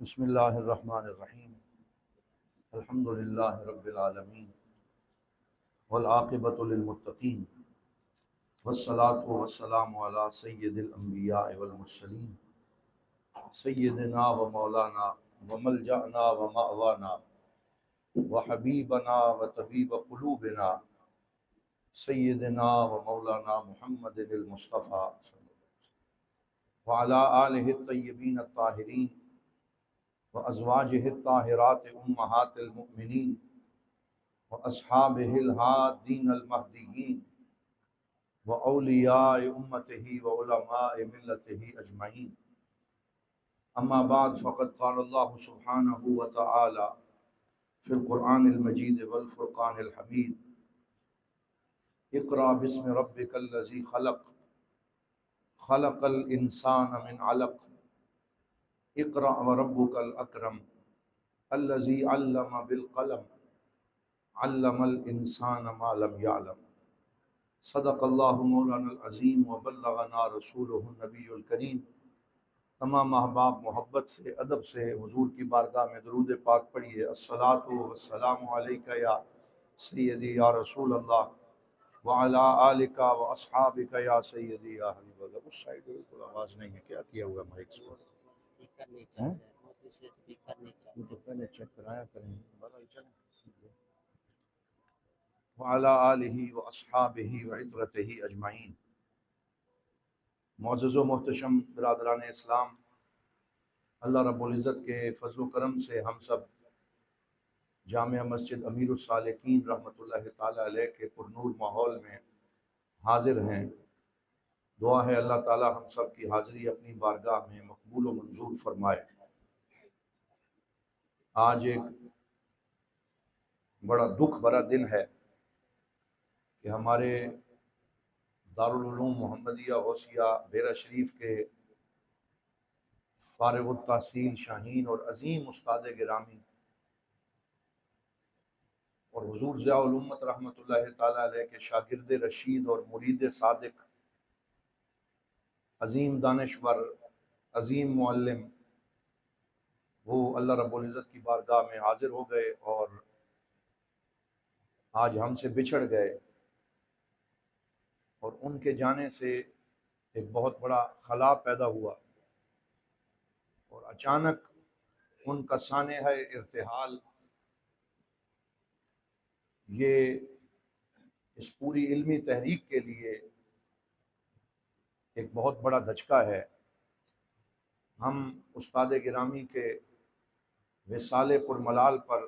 بسم اللہ الرحمن الرحیم الحمد للہ رب العالمین والعاقبۃ للمتقین والصلاة والسلام علی سید الانبیاء والمرسلین سیدنا و مولانا و ملجأنا و مأوانا و حبیبنا و طبیب قلوبنا سیدنا و مولانا محمد المصطفیٰ وعلی آلہ الطیبین الطاہرین وازواجہ الطاہرات امہات المؤمنین واصحابہ الہادین المہدیین واولیاء امتہ وعلماء ملتہ اجمعین اما بعد فقد قال اللہ سبحانہ وتعالی فی القرآن المجید والفرقان الحمید اقرأ باسم ربک الذی خلق خلق الانسان من علق اقرأ وربک الاکرم الذی علم بالقلم علم الانسان ما لم يعلم صدق اللہ مولانا العظیم وبلغنا رسولہ النبی الکریم۔ تمام احباب محبت سے ادب سے حضور کی بارگاہ میں درود پاک پڑھیے۔ الصلاۃ والسلام علیک یا سیدی یا رسول اللہ وعلی آلک و اصحابک یا سیدی یا حبیب اللہ۔ اس سائیڈ کوئی آواز نہیں ہے، کیا کیا ہوا مائک سے؟ تو پہلے چیک کرایا کریں۔ وعلی آلہ و اصحابہ و عترتہ اجمعین۔ معزز و محتشم برادران اسلام، اللہ رب العزت کے فضل و کرم سے ہم سب جامع مسجد امیر السالکین رحمۃ اللہ تعالی علیہ کے پرنور ماحول میں حاضر ہیں۔ دعا ہے اللہ تعالی ہم سب کی حاضری اپنی بارگاہ میں مقبول و منظور فرمائے۔ آج ایک بڑا دکھ بھرا دن ہے کہ ہمارے دارالعلوم محمدیہ غوثیہ بیرہ شریف کے فارغ التحصیل شاہین اور عظیم استاد گرامی اور حضور ضیاء الامت رحمۃ اللہ تعالی علیہ کے شاگرد رشید اور مرید صادق، عظیم دانشور، عظیم معلم، وہ اللہ رب العزت کی بارگاہ میں حاضر ہو گئے اور آج ہم سے بچھڑ گئے، اور ان کے جانے سے ایک بہت بڑا خلا پیدا ہوا، اور اچانک ان کا سانحہ ارتحال یہ اس پوری علمی تحریک کے لیے ایک بہت بڑا دھچکا ہے۔ ہم استاد گرامی کے وصال پرملال پر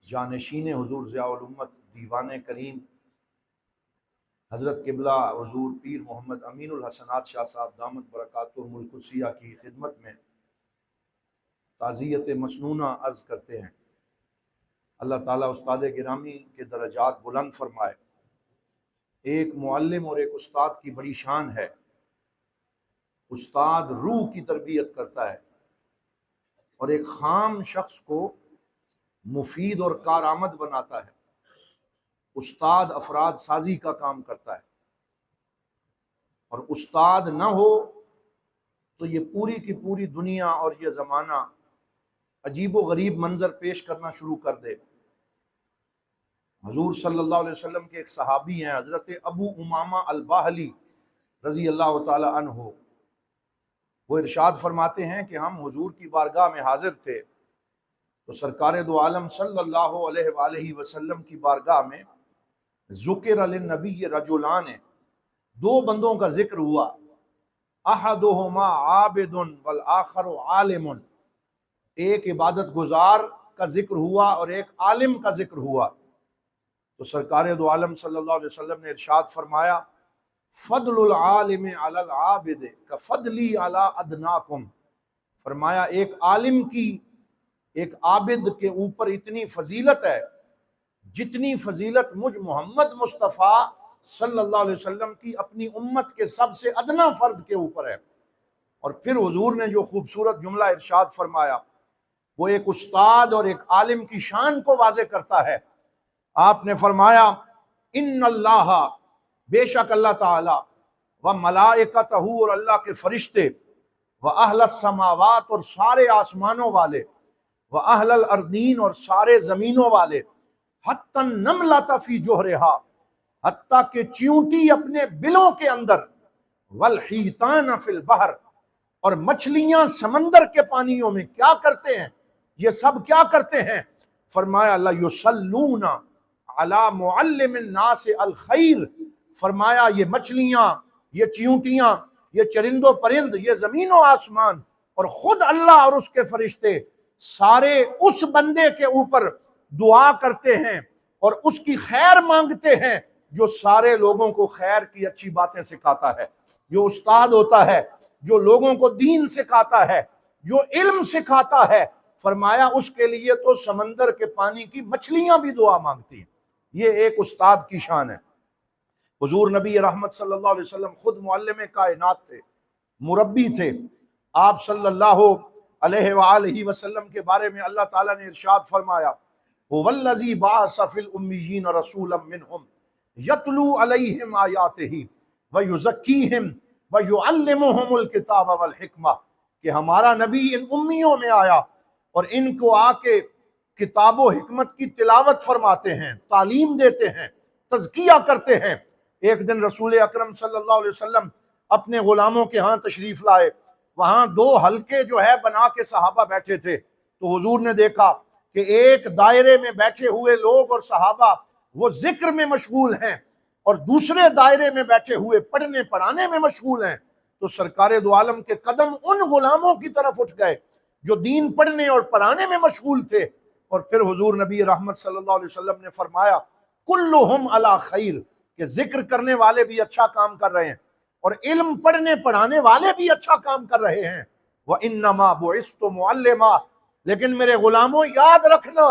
جانشین حضور ضیاء الامت دیوان کریم حضرت قبلہ حضور پیر محمد امین الحسنات شاہ صاحب دامت برکاتہم القدسیہ کی خدمت میں تعزیت مسنونہ عرض کرتے ہیں۔ اللہ تعالیٰ استاد گرامی کے درجات بلند فرمائے۔ ایک معلم اور ایک استاد کی بڑی شان ہے۔ استاد روح کی تربیت کرتا ہے اور ایک خام شخص کو مفید اور کارآمد بناتا ہے۔ استاد افراد سازی کا کام کرتا ہے، اور استاد نہ ہو تو یہ پوری کی پوری دنیا اور یہ زمانہ عجیب و غریب منظر پیش کرنا شروع کر دے۔ حضور صلی اللہ علیہ وسلم کے ایک صحابی ہیں حضرت ابو امامہ الباہلی رضی اللہ تعالی عنہ، وہ ارشاد فرماتے ہیں کہ ہم حضور کی بارگاہ میں حاضر تھے تو سرکار دو عالم صلی اللہ علیہ وآلہ وسلم کی بارگاہ میں ذکر للنبی رجلان، دو بندوں کا ذکر ہوا، احدہما عابد والآخر عالم، ایک عبادت گزار کا ذکر ہوا اور ایک عالم کا ذکر ہوا۔ تو سرکار دو عالم صلی اللہ علیہ وسلم نے ارشاد فرمایا، فضل العالم علی العابد کفضلی علی ادناکم، فرمایا ایک عالم کی ایک عابد کے اوپر اتنی فضیلت ہے جتنی فضیلت مجھ محمد مصطفیٰ صلی اللہ علیہ وسلم کی اپنی امت کے سب سے ادنا فرد کے اوپر ہے۔ اور پھر حضور نے جو خوبصورت جملہ ارشاد فرمایا وہ ایک استاد اور ایک عالم کی شان کو واضح کرتا ہے۔ آپ نے فرمایا، ان اللہ، بے شک اللہ تعالی، و ملائکتہ، اور اللہ کے فرشتے، وَأَهْلَ السَّمَاوَاتِ اور سارے آسمانوں والے، وَأَهْلَ الْأَرْضِينَ اور سارے زمینوں والے، حَتَّى النَّمْلَةَ فِي جُحْرِهَا حتیٰ کہ چیونٹی اپنے بلوں کے اندر، وَالْحِيتَانَ فِي الْبَحْرِ اور مچھلیاں سمندر کے پانیوں میں کیا کرتے ہیں، یہ سب کیا کرتے ہیں؟ فرمایا لَيُصَلُّونَ عَلَى مُعَلِّمِ النَّاسِ الْخَيْرِ، فرمایا یہ مچھلیاں، یہ چیونٹیاں، یہ چرند و پرند، یہ زمین و آسمان اور خود اللہ اور اس کے فرشتے سارے اس بندے کے اوپر دعا کرتے ہیں اور اس کی خیر مانگتے ہیں جو سارے لوگوں کو خیر کی اچھی باتیں سکھاتا ہے، جو استاد ہوتا ہے، جو لوگوں کو دین سکھاتا ہے، جو علم سکھاتا ہے۔ فرمایا اس کے لیے تو سمندر کے پانی کی مچھلیاں بھی دعا مانگتی ہیں۔ یہ ایک استاد کی شان ہے۔ حضور نبی رحمت صلی اللہ علیہ وسلم خود معلم کائنات تھے، مربی تھے۔ آپ صلی اللہ علیہ وآلہ وسلم کے بارے میں اللہ تعالیٰ نے ارشاد فرمایا هو الذی بعث فی الامیین رسولا منہم یتلو علیہم آیاتہ ویزکیہم ویعلمہم الکتاب والحکمہ، کہ ہمارا نبی ان امیوں میں آیا اور ان کو آ کے کتاب و حکمت کی تلاوت فرماتے ہیں، تعلیم دیتے ہیں، تزکیہ کرتے ہیں۔ ایک دن رسول اکرم صلی اللہ علیہ وسلم اپنے غلاموں کے ہاں تشریف لائے، وہاں دو حلقے جو ہے بنا کے صحابہ بیٹھے تھے، تو حضور نے دیکھا کہ ایک دائرے میں بیٹھے ہوئے لوگ اور صحابہ وہ ذکر میں مشغول ہیں اور دوسرے دائرے میں بیٹھے ہوئے پڑھنے پڑھانے میں مشغول ہیں۔ تو سرکار دو عالم کے قدم ان غلاموں کی طرف اٹھ گئے جو دین پڑھنے اور پڑھانے میں مشغول تھے، اور پھر حضور نبی رحمت صلی اللہ علیہ وسلم نے فرمایا کلہم علی خیر، کہ ذکر کرنے والے بھی اچھا کام کر رہے ہیں اور علم پڑھنے پڑھانے والے بھی اچھا کام کر رہے ہیں۔ وَإِنَّمَا بُعِثْتُ مُعَلِّمًا، لیکن میرے غلاموں یاد رکھنا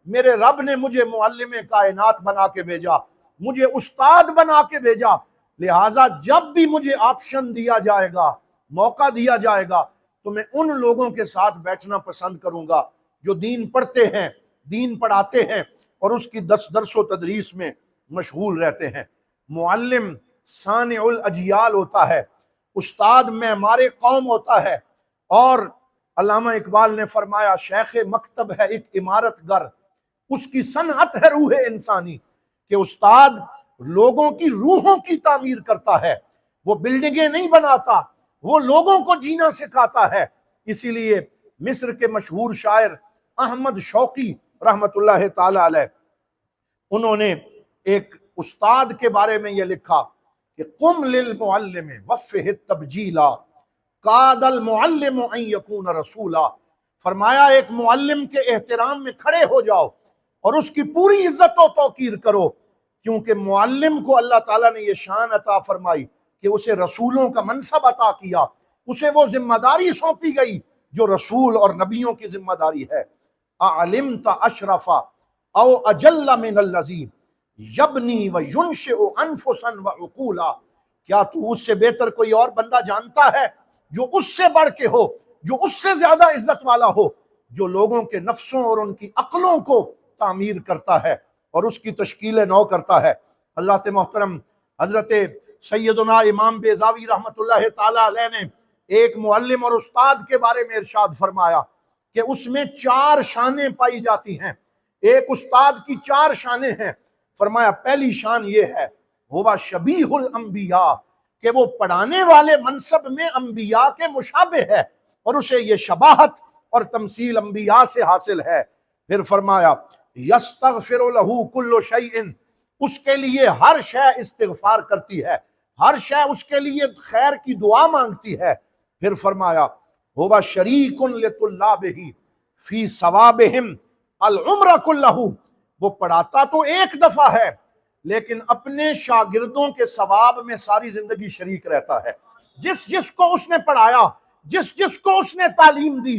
میرے رب نے مجھے معلم کائنات بنا کے بھیجا، مجھے استاد بنا کے بھیجا، لہٰذا جب بھی مجھے آپشن دیا جائے گا، موقع دیا جائے گا، تو میں ان لوگوں کے ساتھ بیٹھنا پسند کروں گا جو دین پڑھتے ہیں، دین پڑھاتے ہیں اور اس کی درس و تدریس میں مشغول رہتے ہیں۔ معلم صانع الاجیال ہوتا ہے، استاد معمار قوم ہوتا ہے، اور علامہ اقبال نے فرمایا شیخ مکتب ہے ایک عمارت گر، اس کی صنعت ہے روح انسانی، کہ استاد لوگوں کی روحوں کی تعمیر کرتا ہے، وہ بلڈنگیں نہیں بناتا، وہ لوگوں کو جینا سکھاتا ہے۔ اسی لیے مصر کے مشہور شاعر احمد شوقی رحمت اللہ تعالی علیہ، انہوں نے ایک استاد کے بارے میں یہ لکھا کہ قم للمعلم وفہ التبجیلا قاد المعلم ان یکون رسولا، فرمایا ایک معلم کے احترام میں کھڑے ہو جاؤ اور اس کی پوری عزت و توقیر کرو، کیونکہ معلم کو اللہ تعالیٰ نے یہ شان عطا فرمائی کہ اسے رسولوں کا منصب عطا کیا، اسے وہ ذمہ داری سونپی گئی جو رسول اور نبیوں کی ذمہ داری ہے۔ اعلمت اشرف او اجل من الذی یبنی و ینشئ انفسا و عقولا، کیا تو اس سے بہتر کوئی اور بندہ جانتا ہے جو اس سے بڑھ کے ہو، جو اس سے زیادہ عزت والا ہو، جو لوگوں کے نفسوں اور ان کی عقلوں کو تعمیر کرتا ہے اور اس کی تشکیل نو کرتا ہے۔ اللہ محترم حضرت سیدنا امام بیضاوی رحمت اللہ تعالی علیہ نے ایک معلم اور استاد کے بارے میں ارشاد فرمایا کہ اس میں 4 شانیں پائی جاتی ہیں، ایک استاد کی 4 شانیں ہیں۔ فرمایا پہلی شان یہ ہے ہوا شبیہ الانبیاء، کہ وہ پڑھانے والے منصب میں انبیاء کے مشابہ ہے اور اسے یہ شباہت اور تمثیل انبیاء سے حاصل ہے۔ پھر فرمایا یستغفر لہ کل شیء، اس کے لیے ہر شے استغفار کرتی ہے، ہر شے اس کے لیے خیر کی دعا مانگتی ہے۔ پھر فرمایا ہوا شریک لطلابہ فی ثوابہم العمر کلہ، وہ پڑھاتا تو ایک دفعہ ہے لیکن اپنے شاگردوں کے ثواب میں ساری زندگی شریک رہتا ہے۔ جس جس کو اس نے پڑھایا، جس جس کو اس نے تعلیم دی،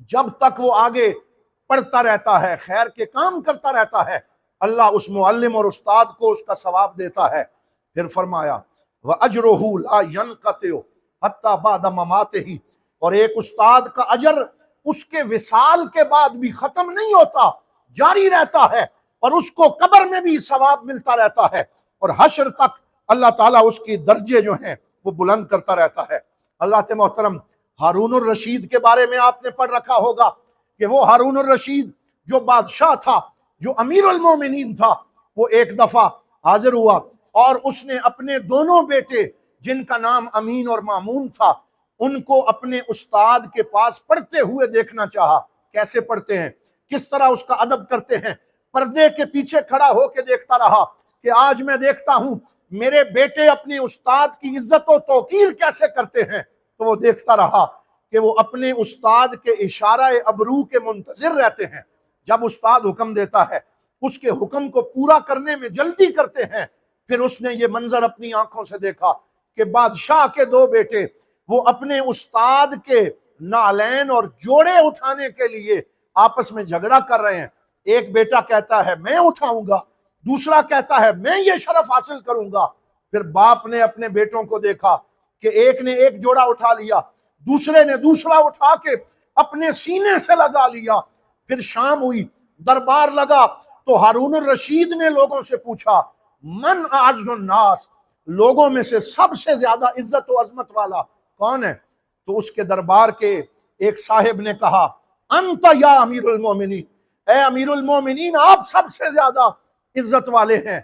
جب تک وہ آگے پڑھتا رہتا ہے، خیر کے کام کرتا رہتا ہے، اللہ اس معلم اور استاد کو اس کا ثواب دیتا ہے۔ پھر فرمایا وَأَجْرُهُ لَا يَنْقَطِعُ حَتَّى بَعْدَ مَمَاتِهِ، اور ایک استاد کا اجر اس کے وصال کے بعد بھی ختم نہیں ہوتا، جاری رہتا ہے، اور اس کو قبر میں بھی ثواب ملتا رہتا ہے، اور حشر تک اللہ تعالیٰ اس کی درجے جو ہیں وہ بلند کرتا رہتا ہے۔ اللہ محترم ہارون الرشید کے بارے میں آپ نے پڑھ رکھا ہوگا کہ وہ ہارون الرشید جو بادشاہ تھا، جو امیر المومنین تھا، وہ ایک دفعہ حاضر ہوا اور اس نے اپنے دونوں بیٹے جن کا نام امین اور مامون تھا ان کو اپنے استاد کے پاس پڑھتے ہوئے دیکھنا چاہا۔ کیسے پڑھتے ہیں، کس طرح اس کا ادب کرتے ہیں، پردے کے پیچھے کھڑا ہو کے دیکھتا رہا کہ آج میں دیکھتا ہوں میرے بیٹے اپنے استاد کی عزت و توقیر کیسے کرتے ہیں۔ تو وہ دیکھتا رہا کہ وہ اپنے استاد کے اشارہ ابرو کے منتظر رہتے ہیں، جب استاد حکم دیتا ہے اس کے حکم کو پورا کرنے میں جلدی کرتے ہیں۔ پھر اس نے یہ منظر اپنی آنکھوں سے دیکھا کہ بادشاہ کے دو بیٹے وہ اپنے استاد کے نالین اور جوڑے اٹھانے کے لیے آپس میں جھگڑا کر رہے ہیں۔ ایک بیٹا کہتا ہے میں اٹھاؤں گا، دوسرا کہتا ہے میں یہ شرف حاصل کروں گا۔ پھر باپ نے اپنے بیٹوں کو دیکھا کہ ایک نے ایک جوڑا اٹھا لیا، دوسرے نے دوسرا اٹھا کے اپنے سینے سے لگا لیا۔ پھر شام ہوئی، دربار لگا تو ہارون الرشید نے لوگوں سے پوچھا من اعز الناس، لوگوں میں سے سب سے زیادہ عزت و عظمت والا کون ہے؟ تو اس کے دربار کے ایک صاحب نے کہا انت یا امیر المومنین، اے امیر المومنین آپ سب سے زیادہ عزت والے ہیں۔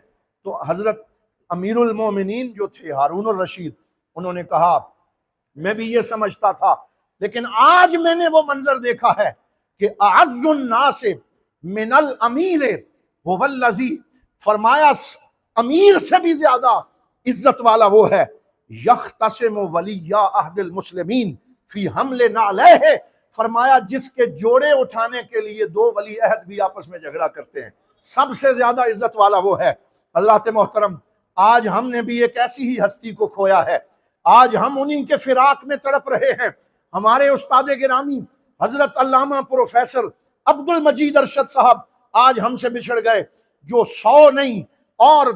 تو حضرت امیر المومنین جو تھے ہارون الرشید، انہوں نے کہا میں بھی یہ سمجھتا تھا، لیکن آج میں نے وہ منظر دیکھا ہے کہ اعز الناس من الامیر هو الذی، فرمایا امیر سے بھی زیادہ عزت والا وہ ہے یختصم ولی عہد المسلمین فی حمل نعلیہ، فرمایا جس کے جوڑے اٹھانے کے لیے دو ولی عہد بھی آپس میں جھگڑا کرتے ہیں، سب سے زیادہ عزت والا وہ ہے۔ حضرات محترم، آج ہم نے بھی ایک ایسی ہی ہستی کو کھویا ہے، آج ہم انہی کے فراق میں تڑپ رہے ہیں۔ ہمارے استاد گرامی حضرت علامہ پروفیسر عبد المجید ارشد صاحب آج ہم سے بچھڑ گئے، جو 100 نہیں اور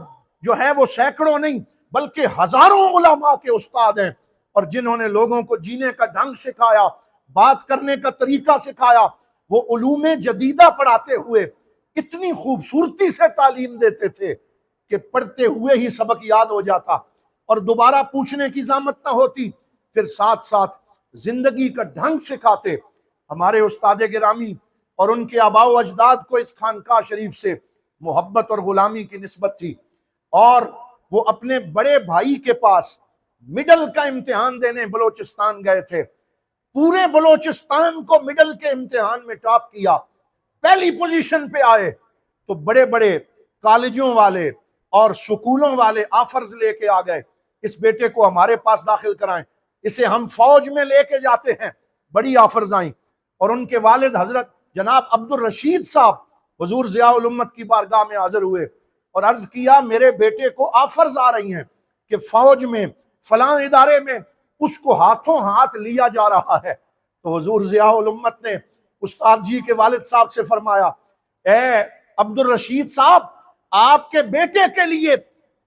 جو ہے وہ سینکڑوں نہیں بلکہ ہزاروں علماء کے استاد ہیں، اور جنہوں نے لوگوں کو جینے کا ڈھنگ سکھایا، بات کرنے کا طریقہ سکھایا۔ وہ علوم جدیدہ پڑھاتے ہوئے اتنی خوبصورتی سے تعلیم دیتے تھے کہ پڑھتے ہوئے ہی سبق یاد ہو جاتا اور دوبارہ پوچھنے کی زحمت نہ ہوتی۔ پھر ساتھ ساتھ زندگی کا ڈھنگ سکھاتے۔ ہمارے استاد گرامی اور ان کے آباء و اجداد کو اس خانقاہ شریف سے محبت اور غلامی کی نسبت تھی، اور وہ اپنے بڑے بھائی کے پاس مڈل کا امتحان دینے بلوچستان گئے تھے۔ پورے بلوچستان کو مڈل کے امتحان میں ٹاپ کیا، پہلی پوزیشن پہ آئے۔ تو بڑے بڑے کالجوں والے اور سکولوں والے آفرز لے کے آ گئے، اس بیٹے کو ہمارے پاس داخل کرائیں، اسے ہم فوج میں لے کے جاتے ہیں۔ بڑی آفرز آئیں، اور ان کے والد حضرت جناب عبد الرشید صاحب حضور ضیاء الامت کی بارگاہ میں حاضر ہوئے اور عرض کیا میرے بیٹے کو آفرز آ رہی ہیں کہ فوج میں فلاں ادارے میں اس کو ہاتھوں ہاتھ لیا جا رہا ہے۔ تو حضور ضیاء الامت نے استاد جی کے والد صاحب سے فرمایا اے عبد الرشید صاحب، آپ کے بیٹے کے لیے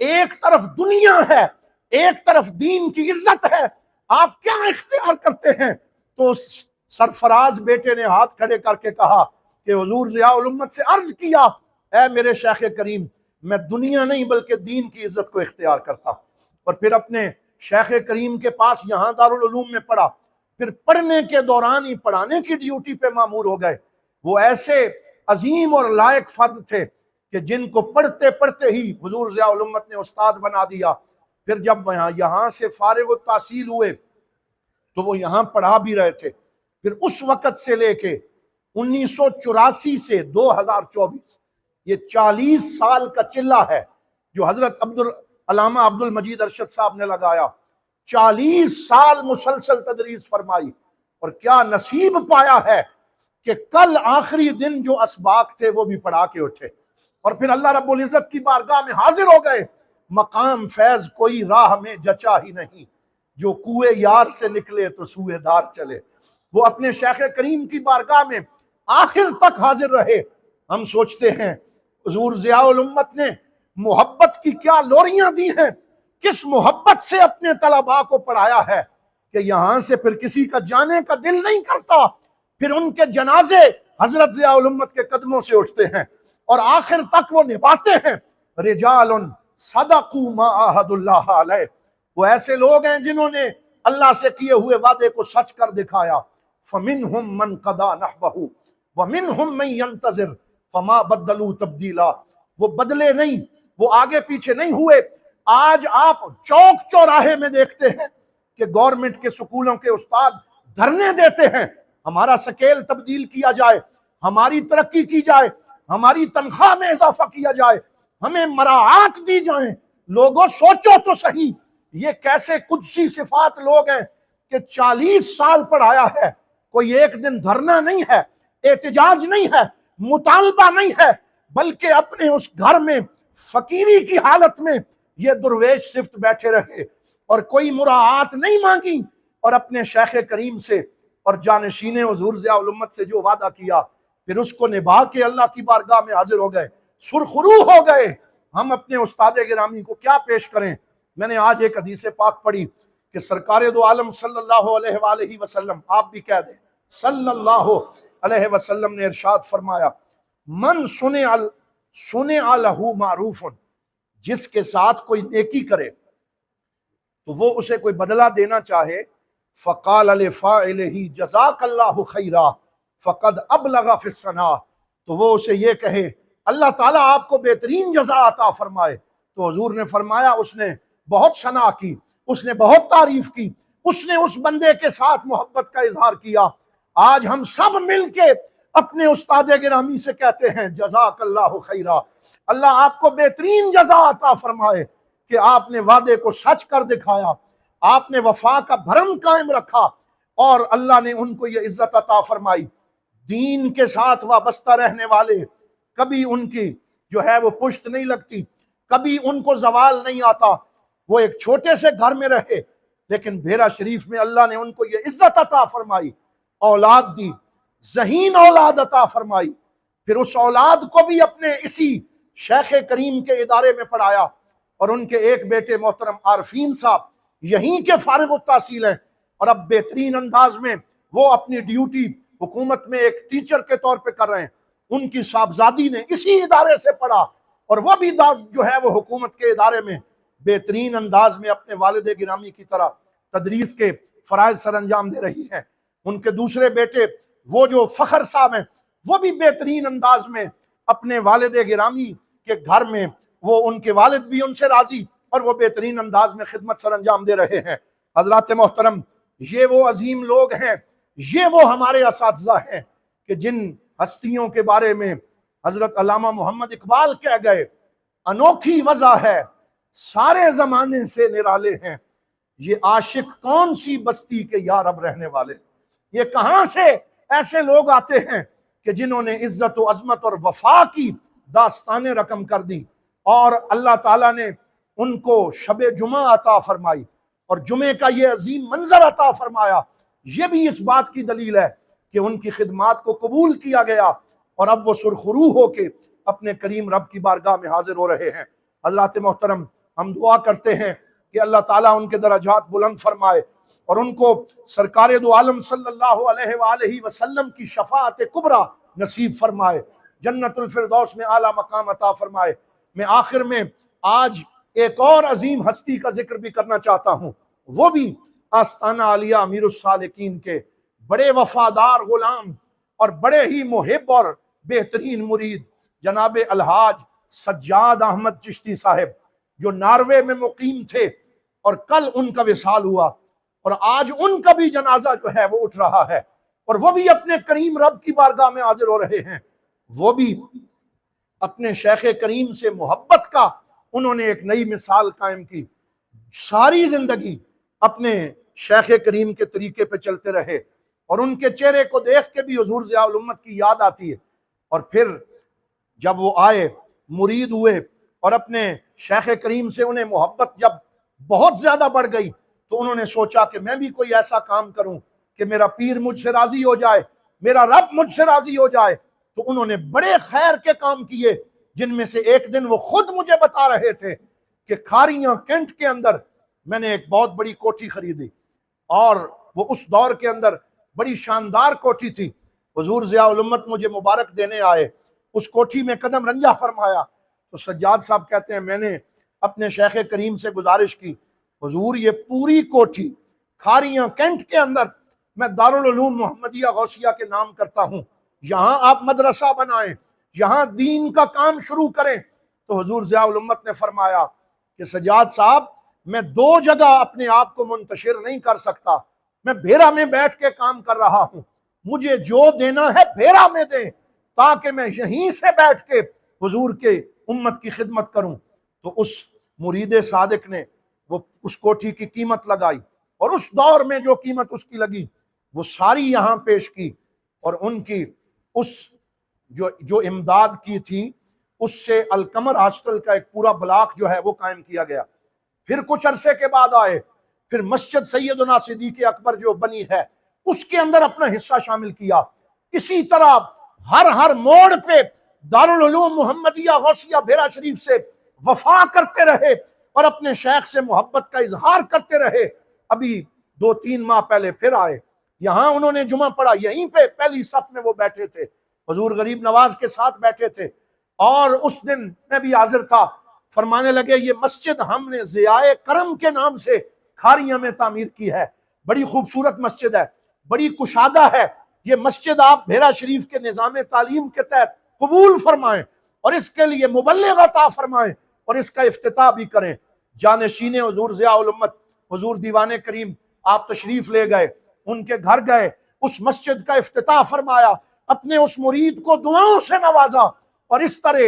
ایک طرف دنیا ہے، ایک طرف دین کی عزت ہے، آپ کیا اختیار کرتے ہیں؟ تو سرفراز بیٹے نے ہاتھ کھڑے کر کے کہا کہ حضور ضیاء الامت سے عرض کیا اے میرے شیخ کریم، میں دنیا نہیں بلکہ دین کی عزت کو اختیار کرتا۔ اور پھر اپنے شیخ کریم کے پاس یہاں دارالعلوم میں پڑھا، پھر پڑھنے کے دوران ہی پڑھانے کی ڈیوٹی پہ مامور ہو گئے۔ وہ ایسے عظیم اور لائق فرد تھے کہ جن کو پڑھتے پڑھتے ہی حضور ضیاء الامت نے استاد بنا دیا۔ پھر جب یہاں سے فارغ التحصیل ہوئے تو وہ یہاں پڑھا بھی رہے تھے۔ پھر اس وقت سے لے کے 1984 سے 2024 یہ 40 سال کا چلہ ہے جو حضرت علامہ عبد المجید ارشد صاحب نے لگایا۔ 40 سال مسلسل تدریس فرمائی، اور کیا نصیب پایا ہے کہ کل آخری دن جو اسباق تھے وہ بھی پڑھا کے اٹھے، اور پھر اللہ رب العزت کی بارگاہ میں حاضر ہو گئے۔ مقام فیض کوئی راہ میں جچا ہی نہیں، جو کوئے یار سے نکلے تو سوئے دار چلے۔ وہ اپنے شیخ کریم کی بارگاہ میں آخر تک حاضر رہے۔ ہم سوچتے ہیں حضور ضیاء الامت نے محبت کی کیا لوریاں دی ہیں، کس محبت سے اپنے طلباء کو پڑھایا ہے کہ یہاں سے پھر کسی کا جانے کا دل نہیں کرتا۔ پھر ان کے جنازے حضرت ضیاء الامت کے قدموں سے اٹھتے ہیں اور آخر تک وہ نبھاتے ہیں۔ رجال صدقوا ما عاہدوا اللہ علیہ، وہ ایسے لوگ ہیں جنہوں نے اللہ سے کیے ہوئے وعدے کو سچ کر دکھایا۔ فَمِنْهُمْ مَنْ قَضَى نَحْبَهُ وَمِنْهُمْ مَنْ يَنْتَظِرُ فَمَا بَدَّلُوا تَبْدِيلًا۔ وہ بدلے نہیں، وہ آگے پیچھے نہیں ہوئے۔ آج آپ چوک چوراہے میں دیکھتے ہیں کہ گورنمنٹ کے سکولوں کے استاد دھرنے دیتے ہیں، ہمارا سکیل تبدیل کیا جائے، ہماری ترقی کی جائے، ہماری تنخواہ میں اضافہ کیا جائے، ہمیں مراعات دی جائیں۔ لوگوں سوچو تو صحیح، یہ کیسے قدسی صفات لوگ ہیں کہ 40 سال پڑھایا ہے، کوئی ایک دن دھرنا نہیں ہے، احتجاج نہیں ہے، مطالبہ نہیں ہے، بلکہ اپنے اس گھر میں فقیری کی حالت میں یہ درویش صفت بیٹھے رہے اور کوئی مراعات نہیں مانگی، اور اپنے شیخ کریم سے اور جانشین حضور ضیاء الامت سے جو وعدہ کیا پھر اس کو نبھا کے اللہ کی بارگاہ میں حاضر ہو گئے، سرخرو ہو گئے۔ ہم اپنے استاد گرامی کو کیا پیش کریں؟ میں نے آج ایک حدیث پاک پڑھی کہ سرکار دو عالم صلی اللہ علیہ وآلہ وسلم، آپ بھی کہہ دیں صلی اللہ علیہ وسلم، نے ارشاد فرمایا من صنع لہ معروف، جس کے ساتھ کوئی نیکی کرے تو وہ اسے کوئی بدلہ دینا چاہے، فقال لفاعلہ جزاک اللہ خیرا فقد ابلغ فی الثناء، تو وہ اسے یہ کہے اللہ تعالیٰ آپ کو بہترین جزا عطا فرمائے، تو حضور نے فرمایا اس نے بہت ثنا کی، اس نے بہت تعریف کی، اس نے اس بندے کے ساتھ محبت کا اظہار کیا۔ آج ہم سب مل کے اپنے استاد گرامی سے کہتے ہیں جزاک اللہ خیرا، اللہ آپ کو بہترین جزا عطا فرمائے کہ آپ نے وعدے کو سچ کر دکھایا، آپ نے وفا کا بھرم قائم رکھا، اور اللہ نے ان کو یہ عزت عطا فرمائی۔ دین کے ساتھ وابستہ رہنے والے کبھی ان کی جو ہے وہ پشت نہیں لگتی، کبھی ان کو زوال نہیں آتا۔ وہ ایک چھوٹے سے گھر میں رہے لیکن بھیرا شریف میں اللہ نے ان کو یہ عزت عطا فرمائی، اولاد دی، ذہین اولاد عطا فرمائی، پھر اس اولاد کو بھی اپنے اسی شیخ کریم کے ادارے میں پڑھایا، اور ان کے ایک بیٹے محترم عارفین صاحب یہیں کے فارغ التحصیل ہیں، اور اب بہترین انداز میں وہ اپنی ڈیوٹی حکومت میں ایک ٹیچر کے طور پہ کر رہے ہیں۔ ان کی صاحبزادی نے اسی ادارے سے پڑھا، اور وہ بھی جو ہے وہ حکومت کے ادارے میں بہترین انداز میں اپنے والد گرامی کی طرح تدریس کے فرائض سر انجام دے رہی ہیں۔ ان کے دوسرے بیٹے وہ جو فخر صاحب ہیں، وہ بھی بہترین انداز میں اپنے والد گرامی کے گھر میں، وہ ان کے والد بھی ان سے راضی، اور وہ بہترین انداز میں خدمت سر انجام دے رہے ہیں۔ حضرات محترم، یہ وہ عظیم لوگ ہیں، یہ وہ ہمارے اساتذہ ہیں کہ جن ہستیوں کے بارے میں حضرت علامہ محمد اقبال کہہ گئے انوکھی وضع ہے، سارے زمانے سے نرالے ہیں، یہ عاشق کون سی بستی کے یا رب رہنے والے۔ یہ کہاں سے ایسے لوگ آتے ہیں کہ جنہوں نے عزت و عظمت اور وفا کی داستانیں رقم کر دی، اور اللہ تعالیٰ نے ان کو شب جمعہ عطا فرمائی اور جمعے کا یہ عظیم منظر عطا فرمایا۔ یہ بھی اس بات کی دلیل ہے کہ ان کی خدمات کو قبول کیا گیا، اور اب وہ سرخرو ہو کے اپنے کریم رب کی بارگاہ میں حاضر ہو رہے ہیں۔ حضرات محترم، ہم دعا کرتے ہیں کہ اللہ تعالیٰ ان کے درجات بلند فرمائے، اور ان کو سرکار دو عالم صلی اللہ علیہ وآلہ وسلم کی شفاعت کبریٰ نصیب فرمائے، جنت الفردوس میں اعلیٰ مقام عطا فرمائے۔ میں آخر میں آج ایک اور عظیم ہستی کا ذکر بھی کرنا چاہتا ہوں، وہ بھی آستانہ عالیہ امیر السالکین کے بڑے وفادار غلام اور بڑے ہی محب اور بہترین مرید جناب الحاج سجاد احمد چشتی صاحب، جو ناروے میں مقیم تھے، اور کل ان کا وصال ہوا، اور آج ان کا بھی جنازہ جو ہے وہ اٹھ رہا ہے، اور وہ بھی اپنے کریم رب کی بارگاہ میں حاضر ہو رہے ہیں۔ وہ بھی اپنے شیخ کریم سے محبت کا انہوں نے ایک نئی مثال قائم کی، ساری زندگی اپنے شیخ کریم کے طریقے پہ چلتے رہے، اور ان کے چہرے کو دیکھ کے بھی حضور ضیاء الامت کی یاد آتی ہے۔ اور پھر جب وہ آئے، مرید ہوئے، اور اپنے شیخ کریم سے انہیں محبت جب بہت زیادہ بڑھ گئی، تو انہوں نے سوچا کہ میں بھی کوئی ایسا کام کروں کہ میرا پیر مجھ سے راضی ہو جائے، میرا رب مجھ سے راضی ہو جائے۔ تو انہوں نے بڑے خیر کے کام کیے، جن میں سے ایک دن وہ خود مجھے بتا رہے تھے کہ کھاریاں کینٹ کے اندر میں نے ایک بہت بڑی کوٹھی خریدی، اور وہ اس دور کے اندر بڑی شاندار کوٹھی تھی۔ حضور ضیاء الامت مجھے مبارک دینے آئے، اس کوٹھی میں قدم رنجہ فرمایا، تو سجاد صاحب کہتے ہیں میں نے اپنے شیخ کریم سے گزارش کی، حضور یہ پوری کوٹھی کھاریاں کینٹ کے اندر میں دارالعلوم محمدیہ غوثیہ کے نام کرتا ہوں، یہاں آپ مدرسہ بنائیں، یہاں دین کا کام شروع کریں۔ تو حضور ضیاء الامت نے فرمایا کہ سجاد صاحب میں دو جگہ اپنے آپ کو منتشر نہیں کر سکتا، میں بھیرا میں بیٹھ کے کام کر رہا ہوں، مجھے جو دینا ہے بھیرا میں دیں تاکہ میں یہیں سے بیٹھ کے حضور کے امت کی خدمت کروں۔ تو اس مرید صادق نے وہ اس کوٹھی کی قیمت لگائی، اور اس دور میں جو قیمت اس کی لگی وہ ساری یہاں پیش کی، اور ان کی اس جو امداد کی تھی اس سے القمر ہاسٹل کا ایک پورا بلاک جو ہے وہ قائم کیا گیا۔ پھر کچھ عرصے کے بعد آئے، پھر مسجد سیدنا صدیق اکبر جو بنی ہے اس کے اندر اپنا حصہ شامل کیا۔ اسی طرح ہر موڑ پہ دارالعلوم محمدیہ غوثیہ بھیرا شریف سے وفا کرتے رہے اور اپنے شیخ سے محبت کا اظہار کرتے رہے۔ ابھی 2-3 ماہ پہلے پھر آئے، یہاں انہوں نے جمعہ پڑھا، یہیں پہ پہلی صف میں وہ بیٹھے تھے، حضور غریب نواز کے ساتھ بیٹھے تھے، اور اس دن میں بھی حاضر تھا۔ فرمانے لگے یہ مسجد ہم نے ضیاء کرم کے نام سے کھاریاں میں تعمیر کی ہے، بڑی خوبصورت مسجد ہے، بڑی کشادہ ہے، یہ مسجد آپ بھیرا شریف کے نظام تعلیم کے تحت قبول فرمائیں اور اس کے لیے مبلغ عطا فرمائیں اور اس کا افتتاح بھی کریں۔ جانشین حضور ضیاء الامت حضور دیوان کریم آپ تشریف لے گئے، ان کے گھر گئے، اس مسجد کا افتتاح فرمایا، اپنے اس مرید کو دعاؤں سے نوازا، اور اس طرح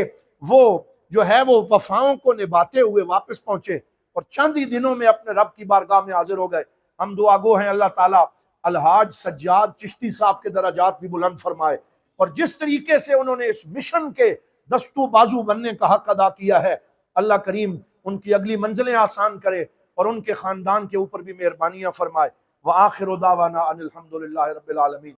وہ جو ہے وہ وفاؤں کو نبھاتے ہوئے واپس پہنچے اور چند ہی دنوں میں اپنے رب کی بارگاہ میں حاضر ہو گئے۔ ہم دعا گو ہیں اللہ تعالیٰ الحاج سجاد چشتی صاحب کے درجات بھی بلند فرمائے، اور جس طریقے سے انہوں نے اس مشن کے دستو بازو بننے کا حق ادا کیا ہے، اللہ کریم ان کی اگلی منزلیں آسان کرے اور ان کے خاندان کے اوپر بھی مہربانیاں فرمائے۔ وآخر دعوانا ان الحمدللہ رب العالمین۔